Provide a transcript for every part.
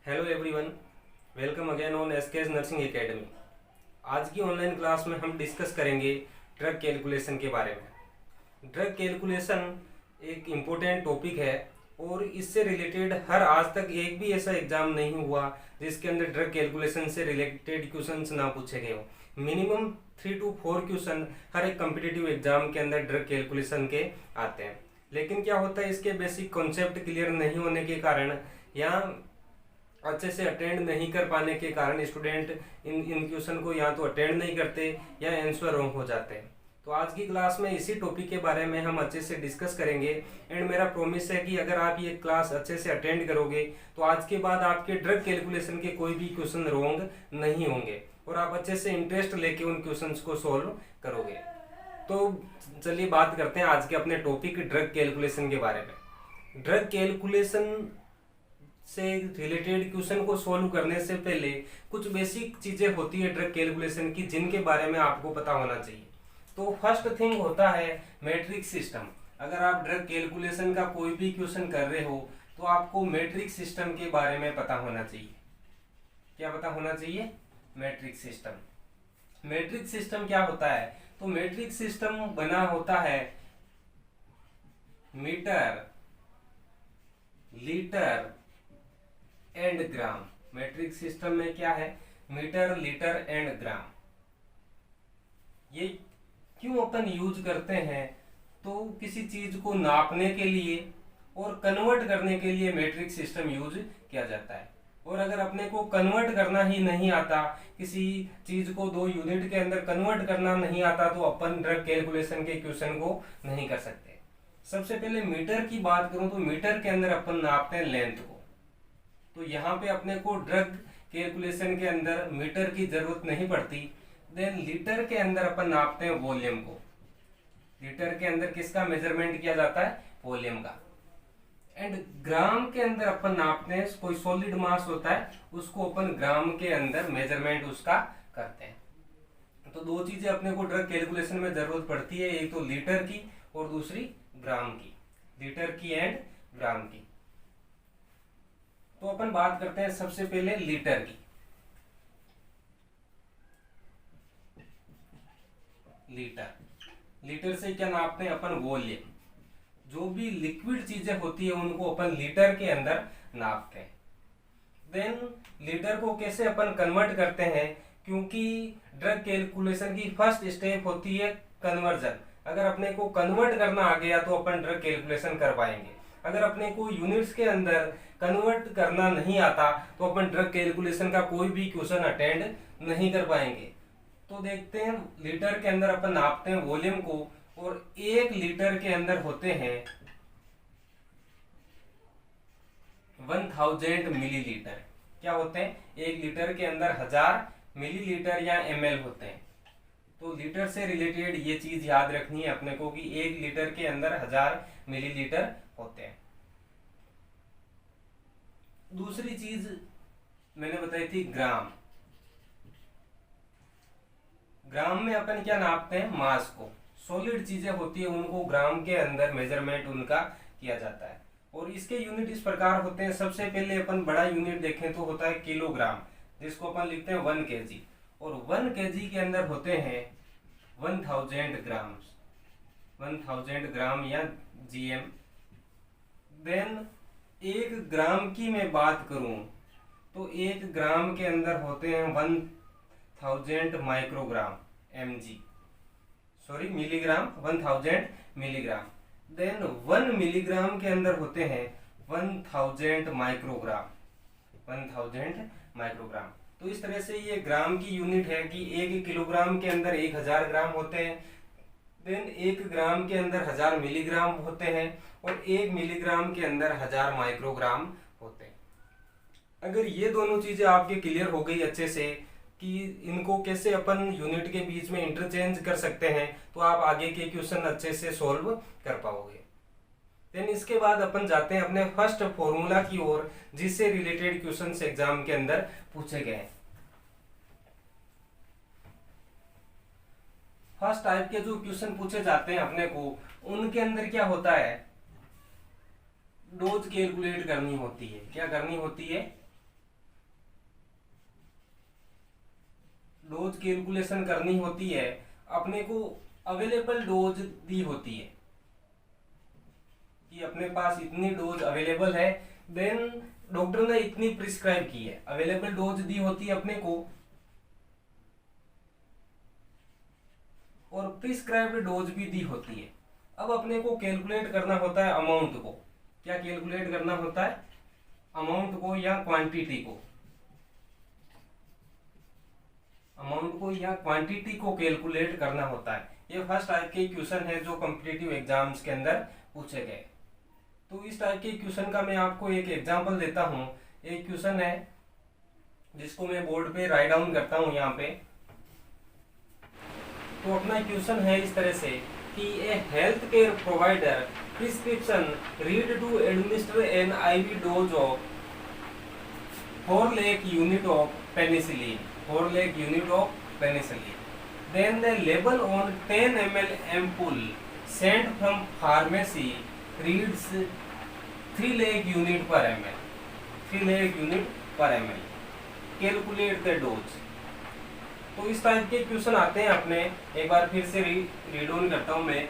Hello everyone, welcome again on SKS nursing academy. आज की online class में हम डिस्कस करेंगे ड्रग कैलकुलेशन के बारे में। ड्रग कैलकुलेशन एक इम्पोर्टेंट टॉपिक है और इससे रिलेटेड आज तक एक भी ऐसा एग्जाम नहीं हुआ जिसके अंदर ड्रग कैलकुलेशन से रिलेटेड क्वेश्चंस ना पूछे गए हो। मिनिमम 3 to 4 क्वेश्चन हर एक कॉम्पिटिटिव एग्जाम के अंदर ड्रग कैलकुलेशन के आते हैं। लेकिन क्या होता है, इसके बेसिक कॉन्सेप्ट क्लियर नहीं होने के कारण या अच्छे से अटेंड नहीं कर पाने के कारण स्टूडेंट इन क्वेश्चन को या तो अटेंड नहीं करते या आंसर रॉन्ग हो जाते हैं। तो आज की क्लास में इसी टॉपिक के बारे में हम अच्छे से डिस्कस करेंगे एंड मेरा प्रॉमिस है कि अगर आप ये क्लास अच्छे से अटेंड करोगे तो आज के बाद आपके ड्रग कैलकुलेशन के कोई भी क्वेश्चन रॉन्ग नहीं होंगे और आप अच्छे से इंटरेस्ट लेके उन क्वेश्चंस को सोल्व करोगे। तो चलिए बात करते हैं आज के अपने टॉपिक ड्रग कैलकुलेशन के बारे में। ड्रग कैलकुलेशन से रिलेटेड क्वेश्चन को सोल्व करने से पहले कुछ बेसिक चीजें होती है ड्रग कैलकुलेशन की जिनके बारे में आपको पता होना चाहिए। तो फर्स्ट थिंग होता है मैट्रिक्स सिस्टम। अगर आप ड्रग कैलकुलेशन का कोई भी क्वेश्चन कर रहे हो तो आपको मैट्रिक्स सिस्टम के बारे में पता होना चाहिए। क्या पता होना चाहिए? Matrix system. मैट्रिक्स सिस्टम क्या होता है? तो मैट्रिक्स सिस्टम बना होता है metre, litre and gram. Matrix system में क्या है? Metre, litre and gram. ये क्यों अपन यूज करते हैं? तो किसी चीज को नापने के लिए और कन्वर्ट करने के लिए मैट्रिक्स सिस्टम यूज किया जाता है। और अगर अपने को कन्वर्ट करना ही नहीं आता, किसी चीज को 2 यूनिट के अंदर कन्वर्ट करना नहीं आता, तो अपन ड्रग कैलकुलेशन के क्वेश्चन को नहीं कर सकते। सबसे पहले मीटर की बात करूं तो मीटर के अंदर अपन नापते हैं लेंथ को। तो यहाँ पे अपने को ड्रग कैलकुलेशन के अंदर मीटर की जरूरत नहीं पड़ती। देन लीटर के अंदर अपन नापते हैं वॉल्यूम को। लीटर के अंदर किसका मेजरमेंट किया जाता है? वॉल्यूम का। एंड ग्राम के अंदर अपन नापते हैं, कोई सॉलिड मास होता है उसको अपन ग्राम के अंदर मेजरमेंट उसका करते हैं। तो 2 चीजें अपने को ड्रग कैलकुलेशन में जरूरत पड़ती है, एक तो लीटर की और दूसरी ग्राम की। लीटर की एंड ग्राम की। तो अपन बात करते हैं सबसे पहले लीटर की। लीटर से क्या नापते हैं अपन? वॉल्यूम। जो भी लिक्विड चीजें होती है उनको अपन लीटर के अंदर नापते हैं। देन लीटर को कैसे अपन कन्वर्ट करते हैं? क्योंकि ड्रग कैलकुलेशन की फर्स्ट स्टेप होती है कन्वर्जन। अगर अपने को कन्वर्ट करना आ गया तो अपन ड्रग कैलकुलेशन कर पाएंगे। अगर अपने को यूनिट्स के अंदर कन्वर्ट करना नहीं आता तो अपन ड्रग कैलकुलेशन का कोई भी क्वेश्चन अटेंड नहीं कर पाएंगे। तो देखते हैं, लीटर के अंदर अपन नापते हैं वॉल्यूम को और 1 लीटर के अंदर होते हैं 1000 मिलीलीटर। क्या होते हैं? 1 लीटर के अंदर 1000 मिलीलीटर या ml होते हैं। तो लीटर से रिलेटेड ये चीज याद रखनी है अपने को कि 1 लीटर के अंदर 1000 मिलीलीटर होते हैं। दूसरी चीज मैंने बताई थी ग्राम। ग्राम में अपन क्या नापते हैं? मास को। सॉलिड चीजें होती है उनको ग्राम के अंदर मेजरमेंट उनका किया जाता है। और इसके यूनिट इस प्रकार होते हैं। सबसे पहले अपन बड़ा यूनिट देखें तो होता है किलोग्राम, जिसको अपन लिखते हैं 1 kg। और 1 kg के अंदर होते हैं 1000 ग्राम। 1000 ग्राम या GM। देन 1 ग्राम की मैं बात करूं तो 1 ग्राम के अंदर होते हैं 1000 microgram mg, sorry milligram, 1000 milligram. Then 1 milligram के अंदर होते हैं 1000 माइक्रोग्राम। 1000 माइक्रोग्राम। तो इस तरह से ये ग्राम की यूनिट है कि 1 किलोग्राम के अंदर 1000 ग्राम होते हैं। देन 1 ग्राम के अंदर 1000 मिलीग्राम होते हैं और 1 मिलीग्राम के अंदर 1000 माइक्रोग्राम होते हैं। अगर ये दोनों चीजें आपके क्लियर हो गई अच्छे से कि इनको कैसे अपन यूनिट के बीच में इंटरचेंज कर सकते हैं, तो आप आगे के क्वेश्चन अच्छे से सॉल्व कर पाओगे। देन इसके बाद अपन जाते हैं अपने फर्स्ट फॉर्मूला की ओर, जिससे रिलेटेड क्वेश्चंस एग्जाम के अंदर पूछे गए हैं। फर्स्ट टाइप के जो क्वेश्चन पूछे जाते हैं अपने को, उनके अंदर क्या होता है? डोज कैलकुलेट करनी होती है। क्या करनी होती है? डोज कैलकुलेशन करनी होती है, अपने को अवेलेबल डोज दी होती है कि अपने पास इतनी डोज अवेलेबल है, देन डॉक्टर ने इतनी प्रिस्क्राइब की है, अवेलेबल डोज दी होती है अपने को, और प्रिस्क्राइब्ड डोज भी दी होती है। अब अपने को कैलकुलेट करना होता है अमाउंट को। क्या कैलकुलेट करना होता है? अमाउंट को या क्वांटिटी को। अमाउंट को या क्वांटिटी को कैलकुलेट करना होता है। ये फर्स्ट टाइप के क्वेश्चन है जो कॉम्पिटिटिव एग्जाम्स के अंदर पूछे गए। तो इस टाइप के क्वेश्चन का मैं आपको एक एग्जांपल देता हूं। एक क्वेश्चन है जिसको मैं बोर्ड पे राइट डाउन करता हूं यहाँ पे। तो अपना क्वेश्चन है इस तरह से कि a health care provider prescription read to administer an IV dose of 4 lakh unit of penicillin, 4 lakh unit of penicillin. Then the label on 10 ml ampoule sent from pharmacy reads 3 lakh unit per ml. 3 lakh unit per ml. Calculate the dose. तो इस type के question आते हैं अपने। एक बार फिर से read on करता हूँ मैं।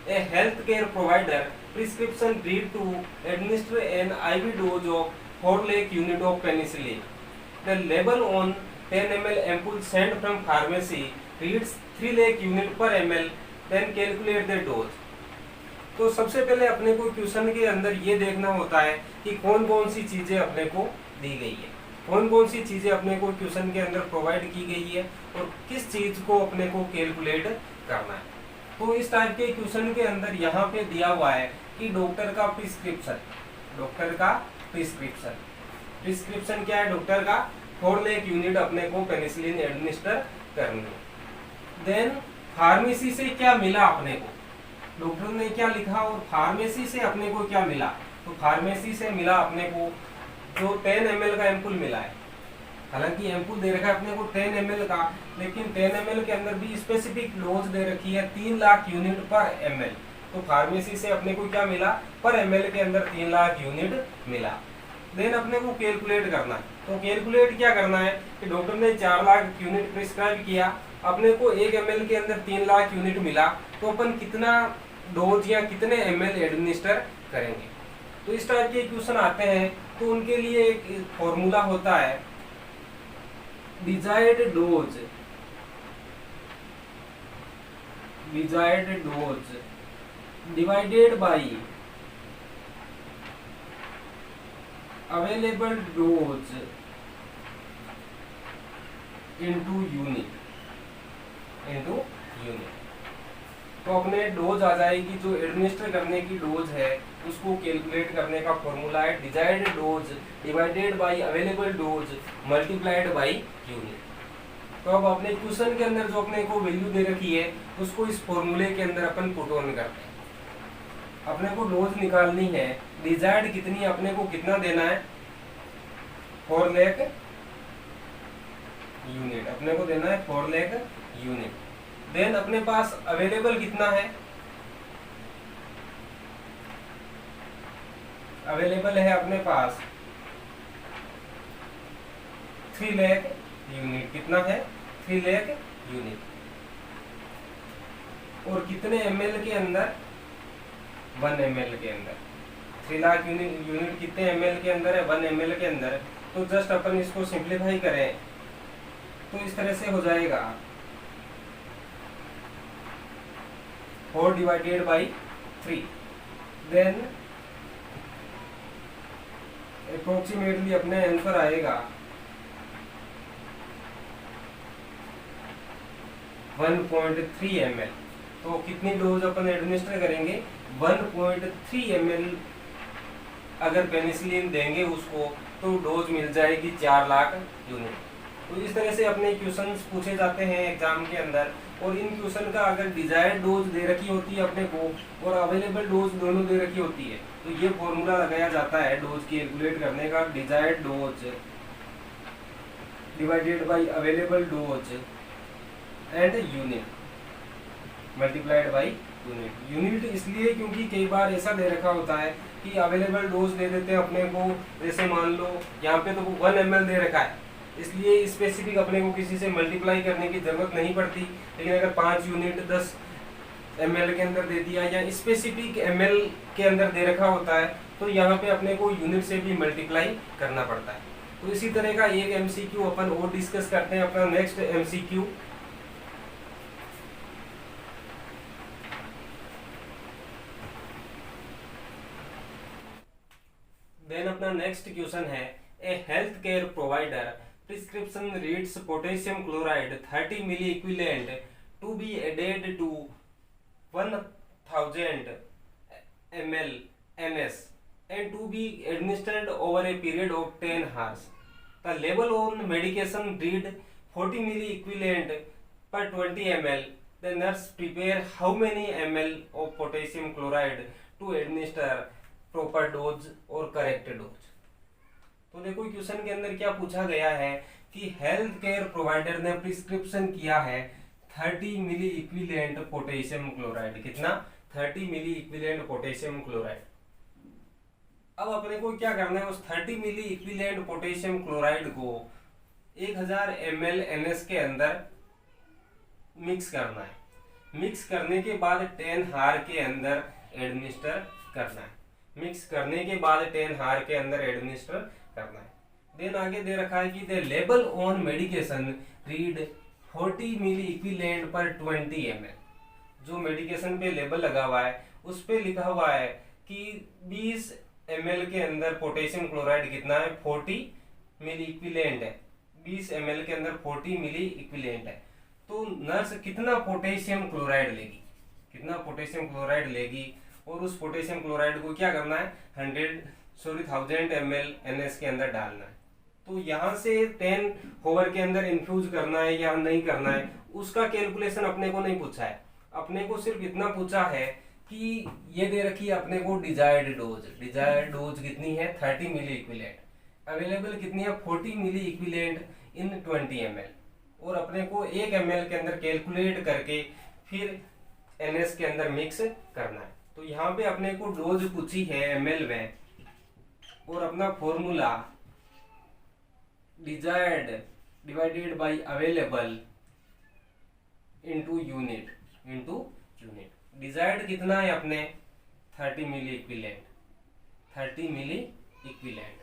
A health care provider prescription read to administer an IV dose of 4 lakh unit of penicillin. The label on 10 ml ampoule sent from pharmacy reads 3 lakh unit per ml. Then calculate the dose. तो सबसे पहले अपने को question के अंदर ये देखना होता है कि कौन कौन सी चीजें अपने को दी गई है, कौन कौन सी चीजें अपने को क्वेश्चन के अंदर प्रोवाइड की गई है और किस चीज को अपने को कैलकुलेट करना है। तो इस टाइप के क्वेश्चन के अंदर यहाँ पे दिया हुआ है कि डॉक्टर का प्रिस्क्रिप्शन, डॉक्टर का प्रिस्क्रिप्शन, प्रिस्क्रिप्शन क्या है डॉक्टर का? 4 lakh यूनिट अपने को पेनिसिलिन एडमिनिस्टर करनी है। देन फार्मेसी से क्या मिला अपने को, डॉक्टर ने क्या लिखा और फार्मेसी से अपने को क्या मिला। तो फार्मेसी से मिला अपने को जो 10 ml का एम्पुल मिला है। हालांकि एम्पुल दे रखा है अपने को 10 ml का, लेकिन 10 ml के अंदर भी स्पेसिफिक डोज दे रखी है 3 लाख यूनिट पर ml। तो फार्मेसी से अपने को क्या मिला? पर ml के अंदर 3 लाख यूनिट मिला। देन अपने को कैलकुलेट करना है। तो कैलकुलेट क्या करना है कि डॉक्टर ने 4 लाख यूनिट प्रिस्क्राइब किया, अपने को 1 ml के अंदर 3 लाख यूनिट मिला, तो अपन कितना डोज या कितने ml एडमिनिस्टर करेंगे। तो इस टाइप के क्वेश्चन आते हैं तो उनके लिए एक फॉर्मूला होता है desired dose, desired dose divided by available dose into unit, into unit. तो अपने डोज आ जाएगी, जो एडमिनिस्टर करने की डोज है उसको कैलकुलेट करने का फॉर्मूला है desired dose divided by available dose multiplied by unit. तो अब अपने क्वेश्चन के अंदर जो अपने को वैल्यू दे रखी है उसको इस फॉर्मूले के अंदर अपन पुट ऑन करते हैं। अपने को डोज निकालनी है, डिजायर्ड कितनी, अपने को कितना देना है? 4 लाख यूनिट अपने को देना है, 4 लाख यूनिट। देन अपने पास अवेलेबल कितना है? अवेलेबल है अपने पास 3 लाख यूनिट। कितना है? 3 लाख यूनिट। और कितने ml के अंदर? 1 ml के अंदर। 3 लाख यूनिट कितने ml के अंदर है? 1 ml के अंदर। तो जस्ट अपन इसको सिंप्लीफाई करें तो इस तरह से हो जाएगा 4 डिवाइडेड बाई 3। देन अप्रोक्सीमेटली अपने आंसर आएगा 1.3 ml। तो कितनी डोज अपन एडमिनिस्टर करेंगे? 1.3 ml अगर पेनिसिलिन देंगे उसको तो डोज मिल जाएगी 4 लाख यूनिट। तो इस तरह से अपने क्वेश्चंस पूछे जाते हैं एग्जाम के अंदर। और इन क्वेश्चन का अगर डिजायर्ड डोज दे रखी होती है अपने को और अवेलेबल डोज दोनों दे रखी होती है तो ये फॉर्मूला लगाया जाता है डोज कैलकुलेट करने का, desired dose divided by available dose and unit multiplied by unit. Unit इसलिए क्योंकि कई बार ऐसा दे रखा होता है कि अवेलेबल डोज दे देते हैं अपने को, जैसे मान लो यहाँ पे तो 1 ml दे रखा है, इसलिए स्पेसिफिक अपने को किसी से मल्टीप्लाई करने की जरूरत नहीं पड़ती। लेकिन अगर 5 यूनिट 10 ml के अंदर दे दिया या स्पेसिफिक ml के अंदर दे रखा होता है तो यहाँ पे अपने को यूनिट से भी मल्टीप्लाई करना पड़ता है। तो इसी तरह का एक MCQ अपन और डिस्कस करते हैं। अपना नेक्स्ट MCQ, देन अपना नेक्स्ट क्वेश्चन है, a health care provider prescription reads potassium chloride 30 milliequivalent to be added to 1000 ml NS and to be administered over a period of 10 hours. The label on medication read 40 milli equivalent per 20 ml. The nurse prepare how many ml of potassium chloride to administer proper dose or correct dose. तो देखो question के अंदर क्या पूछा गया है कि health care provider ने प्रिस्क्रिप्शन किया है 30 मिली इक्विवेलेंट पोटेशियम क्लोराइड। कितना? 30 मिली इक्विवेलेंट पोटेशियम क्लोराइड। अब अपने को क्या करना है, उस 30 मिली इक्विवेलेंट पोटेशियम क्लोराइड को 1000 ml NS के अंदर मिक्स करना है। मिक्स करने के बाद 10 हार के अंदर एडमिनिस्टर करना है। मिक्स करने के बाद 10 हार के अंदर एडमिनिस्टर करना है। देन आगे दे रखा है कि the label on medication read 40 milli equivalent पर 20 ml। जो मेडिकेशन पे लेबल लगा हुआ है उस पे लिखा हुआ है कि 20 ml के अंदर पोटेशियम क्लोराइड कितना है, 40 मिली इक्विवेलेंट है। 20 ml के अंदर 40 मिली इक्विवेलेंट है। तो नर्स कितना पोटेशियम क्लोराइड लेगी, कितना पोटेशियम क्लोराइड लेगी और उस पोटेशियम क्लोराइड को क्या करना है, 1000 ml NS के अंदर डालना है। तो यहाँ से 10 होवर के अंदर इन्फ्यूज करना है या नहीं करना है उसका कैलकुलेशन अपने को नहीं पूछा है। अपने को सिर्फ इतना पूछा है कि ये दे रखी है अपने को डिजायर्ड डोज। डिजायर्ड डोज कितनी है, 30 मिली इक्विवेलेंट। अवेलेबल कितनी है, 40 मिली इक्विवेलेंट इन 20 ml। और अपने को 1 ml के अंदर कैलकुलेट करके फिर NS के अंदर मिक्स करना है। तो यहाँ पे अपने को डोज पूछी है ml में और अपना formula desired divided by available into unit. Desired कितना है अपने 30 मिली इक्विवेलेंट, 30 मिली इक्विवेलेंट।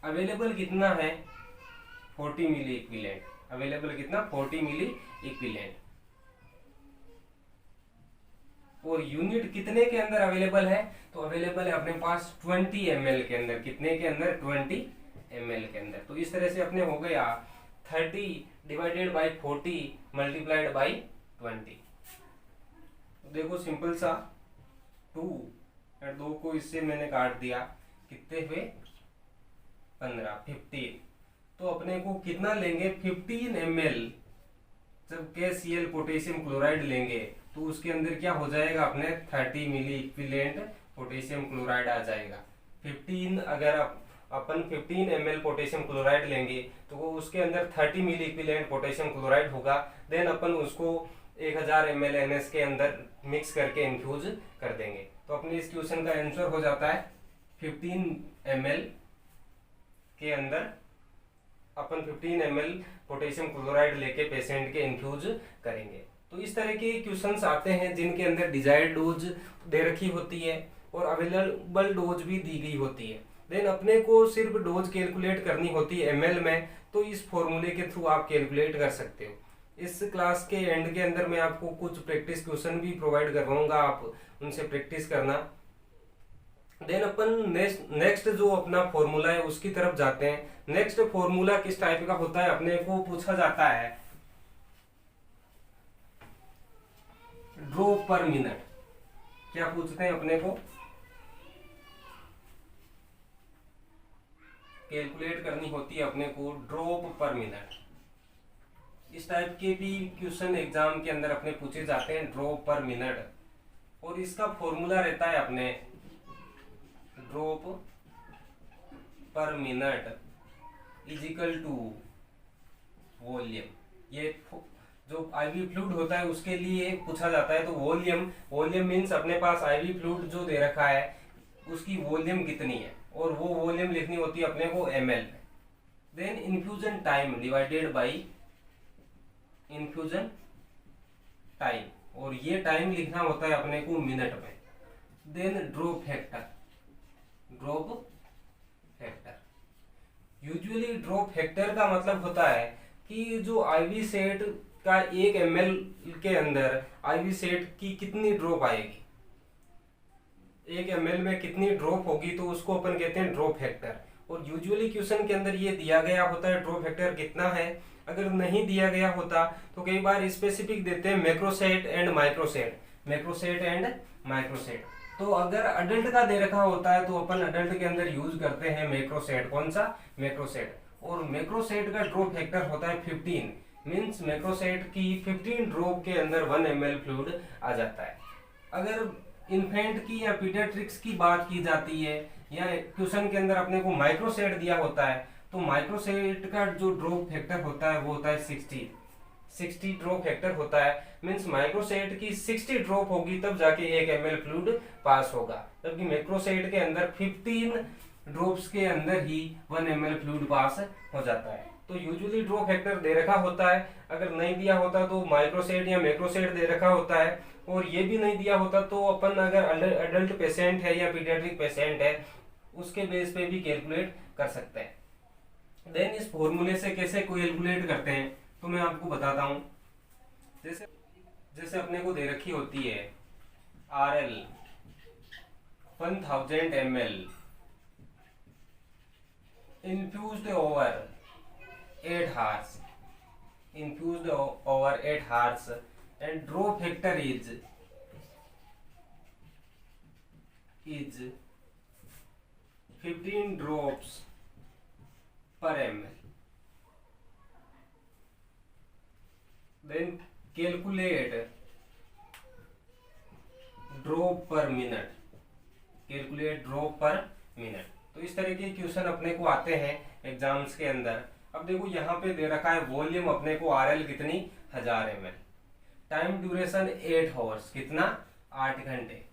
अवेलेबल कितना है 40 मिली इक्विवेलेंट। अवेलेबल कितना, 40 मिली इक्विवेलेंट। और यूनिट कितने के अंदर अवेलेबल है, तो अवेलेबल है अपने पास 20 ml के अंदर। कितने के अंदर, 20 ml के अंदर। तो इस तरह से अपने हो गया 30 डिवाइडेड बाई 40 मल्टीप्लाइड बाई 20। तो देखो सिंपल सा 2 और 2 को इससे मैंने काट दिया, कितने हुए 15, 15। तो अपने को कितना लेंगे, 15 ml जब KCl पोटेशियम क्लोराइड लेंगे तो उसके अंदर क्या हो जाएगा अपने 30 मिली इक्विवेलेंट पोटेशियम क्लोराइड आ जाएगा। 15 अगर अपन 15 ml पोटेशियम क्लोराइड लेंगे तो वो उसके अंदर 30 मिली इक्विवेलेंट पोटेशियम क्लोराइड होगा। देन अपन उसको 1000 ml NS के अंदर मिक्स करके इन्फ्यूज कर देंगे। तो अपने इस क्वेश्चन का आंसर हो जाता है 15 ml के अंदर अपन 15 ml पोटेशियम क्लोराइड लेके पेशेंट के इन्फ्यूज करेंगे। तो इस तरह के क्वेश्चंस आते हैं जिनके अंदर डिजायर्ड डोज दे रखी होती है और अवेलेबल डोज भी दी गई होती है। देन अपने को सिर्फ डोज कैलकुलेट करनी होती है ml में, तो इस फॉर्मूले के थ्रू आप कैलकुलेट कर सकते हो। इस क्लास के एंड के अंदर मैं आपको कुछ प्रैक्टिस क्वेश्चन भी प्रोवाइड करवाऊंगा, आप उनसे प्रैक्टिस करना। देन अपन नेक्स्ट जो अपना फॉर्मूला है उसकी तरफ जाते हैं। नेक्स्ट फॉर्मूला किस टाइप का होता है, अपने को पूछा जाता है ड्रॉप पर मिनट। क्या पूछते हैं अपने को, कैलकुलेट करनी होती है अपने को ड्रॉप पर मिनट। इस टाइप के भी क्वेश्चन एग्जाम के अंदर अपने पूछे जाते हैं ड्रॉप पर मिनट। और इसका फॉर्मूला रहता है अपने drop per minute is equal to volume. ये जो आईवी फ्लूइड होता है उसके लिए पूछा जाता है। तो वॉल्यूम मीन्स अपने पास आईवी फ्लूइड जो दे रखा है उसकी वॉल्यूम कितनी है और वो वॉल्यूम लिखनी होती है अपने को ml में। Then infusion time divided by infusion time, और ये टाइम लिखना होता है अपने को मिनट में। Then drop factor, drop factor, usually drop factor का मतलब होता है कि जो आईवी सेट का 1 ml के अंदर आईवी सेट की कितनी ड्रॉप आएगी, 1 ml में कितनी ड्रॉप होगी, तो उसको अपन कहते हैं ड्रॉप फैक्टर। और यूजुअली क्वेश्चन के अंदर ये दिया गया होता है ड्रॉप फैक्टर कितना है। अगर नहीं दिया गया होता तो कई बार स्पेसिफिक देते हैं मैक्रोसेट एंड माइक्रोसेट, मैक्रोसेट एंड माइक्रोसेट। तो अगर अडल्ट का दे रखा होता है तो अपन अडल्ट के अंदर यूज करते हैं मैक्रोसेट। कौन सा? मैक्रोसेट। और मैक्रोसेट का ड्रॉप फैक्टर होता है 15, मींस मैक्रोसेट की 15 ड्रॉप के अंदर 1 ml फ्लूइड आ जाता है। अगर इन्फेंट की या पीडियाट्रिक्स की बात की जाती है या क्वेश्चन के अंदर अपने को माइक्रोसेट दिया होता है, तो माइक्रोसेट का जो ड्रॉप फैक्टर होता है वो होता है 60 ड्रॉप फैक्टर होता है। मींस माइक्रोसेट की 60 ड्रॉप होगी तब जाके 1 ml फ्लूइड पास होगा, जबकि मैक्रोसेट के अंदर 15 ड्रॉप्स के अंदर ही 1 ml फ्लूइड पास हो जाता है। तो यूजुअली ड्रॉप फैक्टर दे रखा होता है, अगर नहीं दिया होता तो माइक्रोसेट या मैक्रोसेट दे रखा होता है, और ये भी नहीं दिया होता तो अपन अगर अडल्ट पेशेंट है या पीडियाट्रिक पेशेंट है उसके बेस पे भी कैलकुलेट कर सकते हैं। देन इस फॉर्मूले से कैसे कैलकुलेट करते हैं तो मैं आपको बताता हूं। जैसे जैसे अपने को दे रखी होती है RL 1000 ml infused over 8 hours, infused over 8 hours, and drop factor is 15 drops per ml. Then calculate drop per minute, calculate drop per minute। तो इस तरह के क्वेश्चन अपने को आते हैं एग्जाम्स के अंदर। अब देखो यहाँ पे दे रखा है वॉल्यूम अपने को RL कितनी 1000 ml, टाइम ड्यूरेशन 8 आवर्स, कितना 8 घंटे,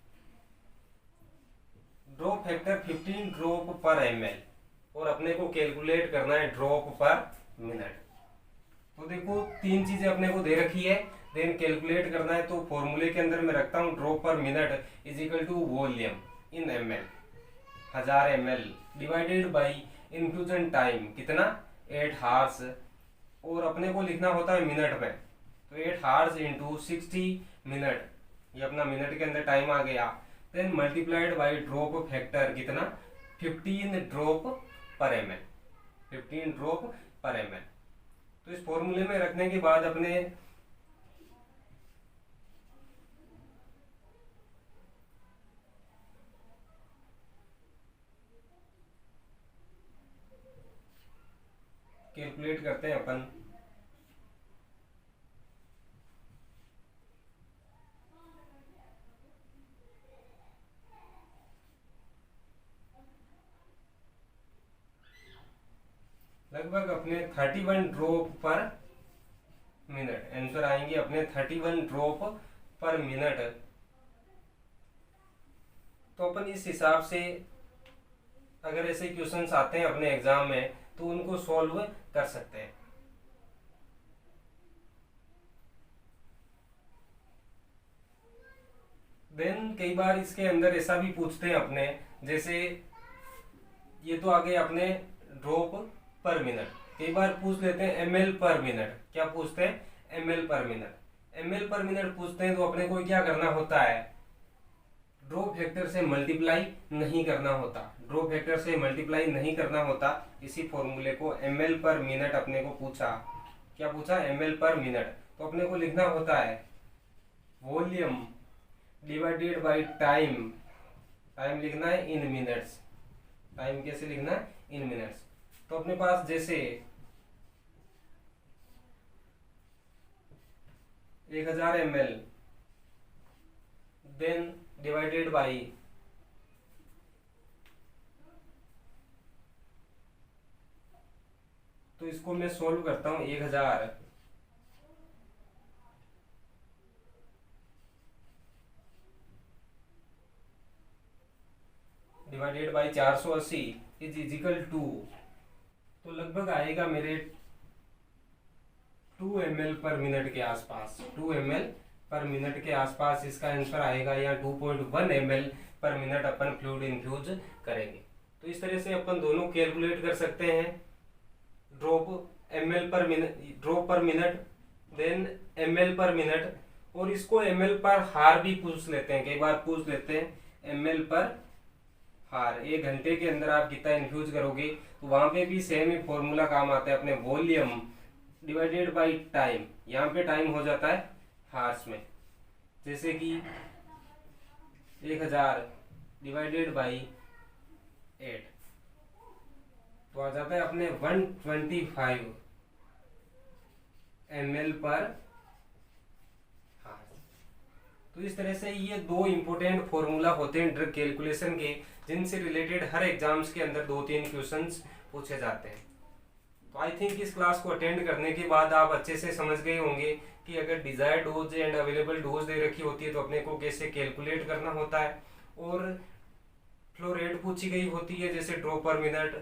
ड्रॉप फैक्टर 15 ड्रॉप पर ml, और अपने को कैलकुलेट करना है ड्रॉप पर मिनट। तो देखो 3 चीजें अपने को दे रखी है, देन कैलकुलेट करना है। तो फॉर्मूले के अंदर मैं रखता हूँ drop per minute is equal to volume in ml 1000 ml divided by infusion time कितना 8 आवर्स, और अपने को लिखना होता है मिनट में, तो 8 आवर्स इंटू 60 मिनट, ये अपना मिनट के अंदर टाइम आ गया। Then multiplied by drop factor कितना 15 ड्रॉप पर ml, 15 ड्रॉप पर ml। तो इस फॉर्मूले में रखने के बाद अपने कैलकुलेट करते हैं अपन। लगभग अपने 31 ड्रॉप पर मिनट आंसर आएंगे अपने 31 ड्रॉप पर मिनट। तो अपन इस हिसाब से अगर ऐसे क्वेश्चंस आते हैं अपने एग्जाम में तो उनको सॉल्व कर सकते हैं। देन कई बार इसके अंदर ऐसा भी पूछते हैं अपने, जैसे ये तो आ गए अपने ड्रॉप पर मिनट, कई बार पूछ लेते हैं ml पर मिनट। क्या पूछते हैं? ml per minute. ml per minute पूछते हैं तो अपने को क्या करना होता है, ड्रॉप फैक्टर से मल्टीप्लाई नहीं करना होता, ड्रॉप फैक्टर से मल्टीप्लाई नहीं करना होता। इसी फॉर्मूले को ml पर मिनट अपने को पूछा, क्या पूछा? ml per minute. तो अपने को लिखना होता है volume divided by time, time लिखना है इन मिनट्स, टाइम कैसे लिखना है? इन मिनट्स। तो अपने पास जैसे 1000 ml देन डिवाइडेड बाई तो इसको मैं सोल्व करता हूं 1000 divided by 480 is equal to तो लगभग आएगा मेरे 2 ml पर मिनट के आसपास, 2 ml पर मिनट के आसपास इसका आंसर आएगा, या 2.1 ml पर मिनट अपन फ्लूइड इन्फ्यूज करेंगे। तो इस तरह से अपन दोनों कैलकुलेट कर सकते हैं, drop per minute, then ml per minute, और इसको ml पर हार भी पूछ लेते हैं, कई बार पूछ लेते हैं ml पर हार। 1 घंटे के अंदर आप कितना इन्फ्यूज करोगे, तो वहां पे भी सेम ही फॉर्मूला काम आता है अपने, वॉल्यूम डिवाइडेड बाई टाइम। यहाँ पे टाइम हो जाता है हार्स में, जैसे कि 1000 डिवाइडेड बाई 8, तो आ जाता है अपने 125 ml पर हार्स। तो इस तरह से ये 2 इंपॉर्टेंट फॉर्मूला होते हैं ड्रग कैलकुलेशन के, जिनसे रिलेटेड हर एग्जाम्स के अंदर 2-3 क्वेश्चंस पूछे जाते हैं। तो आई थिंक इस क्लास को अटेंड करने के बाद आप अच्छे से समझ गए होंगे कि अगर desired dose and available dose दे रखी होती है तो अपने को कैसे कैलकुलेट करना होता है, और फ्लो रेट पूछी गई होती है जैसे ड्रॉप पर मिनट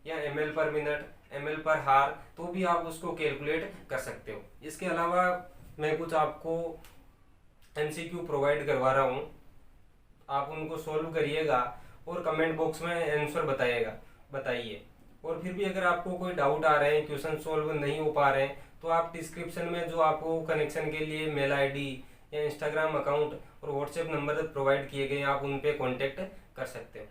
या ml पर मिनट, ml पर हार, तो भी आप उसको कैलकुलेट कर सकते हो। इसके अलावा मैं कुछ आपको MCQ प्रोवाइड करवा रहा हूँ, आप उनको सॉल्व करिएगा और कमेंट बॉक्स में आंसर बताइए। और फिर भी अगर आपको कोई डाउट आ रहे हैं, क्वेश्चन सॉल्व नहीं हो पा रहे हैं, तो आप डिस्क्रिप्शन में जो आपको कनेक्शन के लिए मेल आईडी या इंस्टाग्राम अकाउंट और व्हाट्सएप नंबर प्रोवाइड किए गए हैं, आप उन पे कांटेक्ट कर सकते हो।